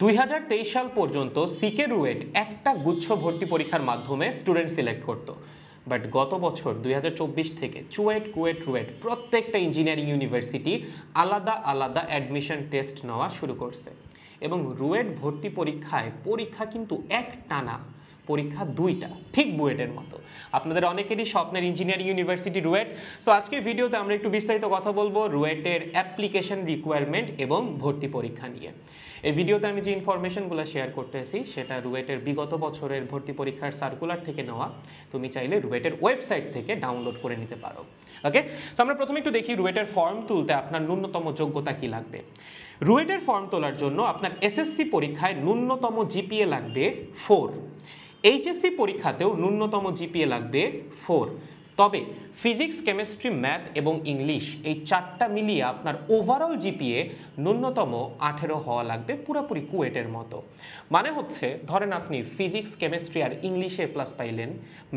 2023 সাল পর্যন্ত সিকে রুয়েট একটা গুচ্ছ ভর্তি পরীক্ষার মাধ্যমে স্টুডেন্ট সিলেক্ট করতো। বাট গত বছর 2024 থেকে চুয়েট, কুয়েট, রুয়েট প্রত্যেকটা ইঞ্জিনিয়ারিং ইউনিভার্সিটি আলাদা আলাদা অ্যাডমিশন টেস্ট নেওয়া শুরু করছে এবং রুয়েট ভর্তি পরীক্ষা কিন্তু একটানা পরীক্ষা দুইটা, ঠিক বুয়েটের মতো। আপনাদের অনেকেরই স্বপ্নের ইঞ্জিনিয়ারিং ইউনিভার্সিটি রুয়েট। সো আজকের ভিডিওতে আমরা একটু বিস্তারিত কথা বলবো রুয়েটের অ্যাপ্লিকেশন রিকোয়ারমেন্ট এবং ভর্তি পরীক্ষা নিয়ে। এই ভিডিওতে আমি যে ইনফরমেশনগুলো শেয়ার করতেছি সেটা রুয়েটের বিগত বছরের ভর্তি পরীক্ষার সার্কুলার থেকে নেওয়া। তুমি চাইলে রুয়েটের ওয়েবসাইট থেকে ডাউনলোড করে নিতে পারো। ওকে, তো আমরা প্রথমে একটু দেখি রুয়েটের ফর্ম তুলতে আপনার ন্যূনতম যোগ্যতা কি লাগবে। রুয়েটের ফর্ম তোলার জন্য আপনার এসএসসি পরীক্ষায় ন্যূনতম জিপিএ লাগবে 4। এইচএসসি পরীক্ষাতেও ন্যূনতম জিপিএ লাগবে 4। তবে ফিজিক্স, কেমিস্ট্রি, ম্যাথ এবং ইংলিশ এই চারটা মিলিয়ে আপনার ওভারঅল জিপিএ ন্যূনতম 18 হওয়া লাগবে, পুরোপুরি কুয়েটের মতো। মানে হচ্ছে ধরেন আপনি ফিজিক্স, কেমিস্ট্রি আর ইংলিশে প্লাস পাইলেন,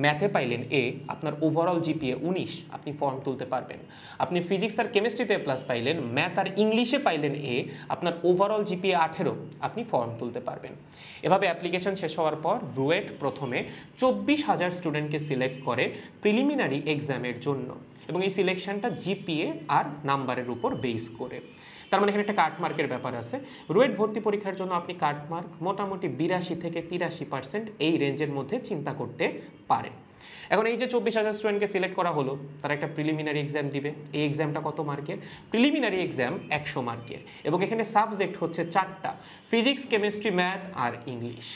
ম্যাথে পাইলেন এ, আপনার ওভারঅল জিপিএ 19, আপনি ফর্ম তুলতে পারবেন। আপনি ফিজিক্স আর কেমিস্ট্রিতে প্লাস পাইলেন, ম্যাথ আর ইংলিশে পাইলেন এ, আপনার ওভারঅল জিপিএ 18, আপনি ফর্ম তুলতে পারবেন। এভাবে অ্যাপ্লিকেশন শেষ হওয়ার পর রুয়েট প্রথমে 24,000 স্টুডেন্টকে সিলেক্ট করে প্রিলিমিনারি এক্সামের জন্য এবং এই সিলেকশনটা জিপিএ আর নাম্বারের উপর বেস করে। তার মানে এখানে একটা কাটমার্কের ব্যাপার আছে। রুয়েট ভর্তি পরীক্ষার জন্য আপনি কাটমার্ক মোটামুটি 82 থেকে 83% এই রেঞ্জের মধ্যে চিন্তা করতে পারেন। এখন এই যে 24,000 স্টুডেন্টকে সিলেক্ট করা হলো, তারা একটা প্রিলিমিনারি এক্সাম দিবে। এই এক্সামটা কত মার্কের? প্রিলিমিনারি এক্সাম 100 মার্কের এবং এখানে সাবজেক্ট হচ্ছে 4টা, ফিজিক্স, কেমিস্ট্রি, ম্যাথ আর ইংলিশ।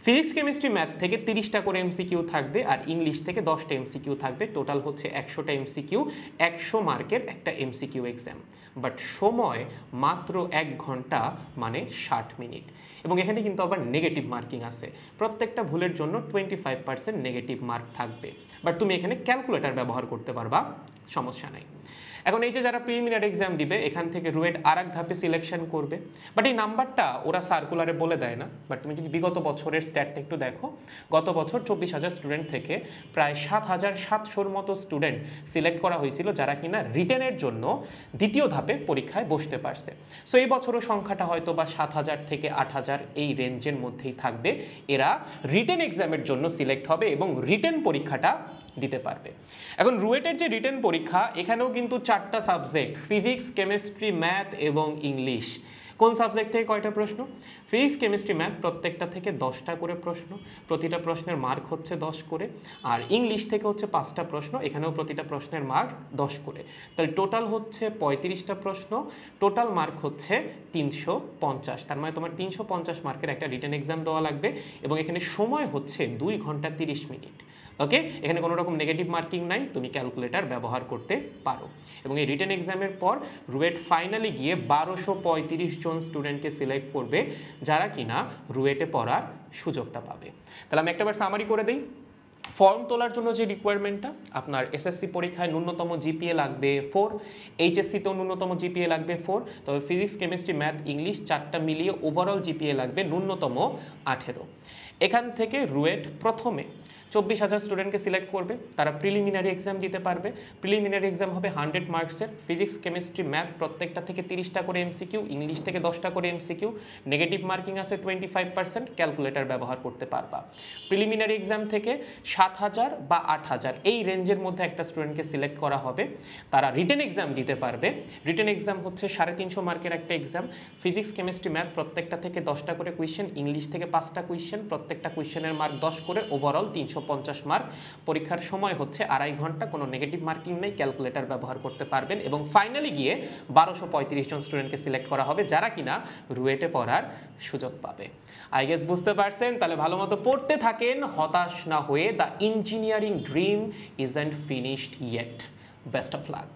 ফিজিক্স, কেমিস্ট্রি, ম্যাথ থেকে 30টা করে এমসিকিউ থাকবে আর ইংলিশ থেকে 10টা এমসিকিউ থাকবে। টোটাল হচ্ছে 100টা এমসিকিউ, 100 মার্কের একটা এমসিকিউ এক্সাম। বাট সময় মাত্র 1 ঘন্টা, মানে 60 মিনিট। এবং এখানে কিন্তু আবার নেগেটিভ মার্কিং আছে, প্রত্যেকটা ভুলের জন্য 25% নেগেটিভ মার্ক থাকবে। বাট তুমি এখানে ক্যালকুলেটর ব্যবহার করতে পারবা, সমস্যা নাই। এখন এই যে যারা প্রিলিমিনারি এক্সাম দিবে, এখান থেকে রুয়েট আরেক ধাপে সিলেকশন করবে। বাট এই নাম্বারটা ওরা সার্কুলারে বলে দেয় না। বাট তুমি যদি বিগত বছরের স্ট্যাটটা একটু দেখো, গত বছর 24,000 স্টুডেন্ট থেকে প্রায় 7,700 মতো স্টুডেন্ট সিলেক্ট করা হয়েছিল যারা কিনা রিটেনের জন্য দ্বিতীয় ধাপে পরীক্ষায় বসতে পারছে। সো এই বছরও সংখ্যাটা হয়তো বা 7,000 থেকে 8,000 এই রেঞ্জের মধ্যেই থাকবে। এরা রিটেন এক্সামের জন্য সিলেক্ট হবে এবং রিটেন পরীক্ষাটা দিতে পারবে। এখন রুয়েটের যে রিটেন পরীক্ষা, এখানেও কিন্তু 4টা সাবজেক্ট, ফিজিক্স, কেমিস্ট্রি, ম্যাথ এবং ইংলিশ। কোন সাবজেক্ট থেকে কয়টা প্রশ্ন? ফিজিক্স, কেমিস্ট্রি, ম্যাথ প্রত্যেকটা থেকে 10টা করে প্রশ্ন, প্রতিটা প্রশ্নের মার্ক হচ্ছে 10 করে। আর ইংলিশ থেকে হচ্ছে 5টা প্রশ্ন, এখানেও প্রতিটা প্রশ্নের মার্ক 10 করে। তাহলে টোটাল হচ্ছে 35টা প্রশ্ন, টোটাল মার্ক হচ্ছে 350। তার মানে তোমার 350 মার্কের একটা রিটেন এক্সাম দেওয়া লাগবে এবং এখানে সময় হচ্ছে 2 ঘন্টা 30 মিনিট। ওকে, এখানে কোনো রকম নেগেটিভ মার্কিং নাই, তুমি ক্যালকুলেটর ব্যবহার করতে পারো। এবং এই রিটেন এক্সামের পর রুয়েট ফাইনালি গিয়ে 1235 জন স্টুডেন্টকে সিলেক্ট করবে যারা কিনা রুয়েটে পড়ার সুযোগটা পাবে। তাহলে আমি একটাবার সামারি করে দিই। ফর্ম তোলার জন্য যে রিকোয়ারমেন্টটা, আপনার এসএসসি পরীক্ষায় ন্যূনতম জিপিএ লাগবে 4, এইচএসসিতেও ন্যূনতম জিপিএ লাগবে 4, তবে ফিজিক্স, কেমিস্ট্রি, ম্যাথ, ইংলিশ চারটা মিলিয়ে ওভারঅল জিপিএ লাগবে ন্যূনতম 18। এখান থেকে রুয়েট প্রথমে 24,000 স্টুডেন্টকে সিলেক্ট করবে, তারা প্রিলিমিনারি এক্সাম দিতে পারবে। প্রিলিমিনারি এক্সাম হবে 100 মার্কসের, ফিজিক্স, কেমিস্ট্রি, ম্যাথ প্রত্যেকটা থেকে 30টা করে এমসিকিউ, ইংলিশ থেকে 10টা করে এমসিকিউ, নেগেটিভ মার্কিং আছে 25%, ক্যালকুলেটর ব্যবহার করতে পারবা। প্রিলিমিনারি এক্সাম থেকে 7,000 বা 8,000 এই রেঞ্জের মধ্যে একটা স্টুডেন্টকে সিলেক্ট করা হবে, তারা রিটেন এক্সাম দিতে পারবে। রিটেন এক্সাম হচ্ছে 350 মার্কের একটা এক্সাম, ফিজিক্স, কেমিস্ট্রি, ম্যাথ প্রত্যেকটা থেকে 10টা করে কোয়েশ্চেন, ইংলিশ থেকে 5টা কোয়েশ্চেন, প্রত্যেকটা কোয়েশ্চেনের মার্ক 10 করে, ওভারঅল 350 মার্ক। পরীক্ষার সময় হচ্ছে 2.5 ঘন্টা, কোনো নেগেটিভ মার্কিং নেই, ক্যালকুলেটর ব্যবহার করতে পারবেন। এবং ফাইনালি গিয়ে 1235 জন স্টুডেন্টকে সিলেক্ট করা হবে যারা কিনা রুয়েটে পড়ার সুযোগ পাবে। আই গেস বুঝতে পারছেন। তাহলে ভালো মতো পড়তে থাকেন, হতাশ না হয়ে। The engineering dream isn't finished yet. Best of luck.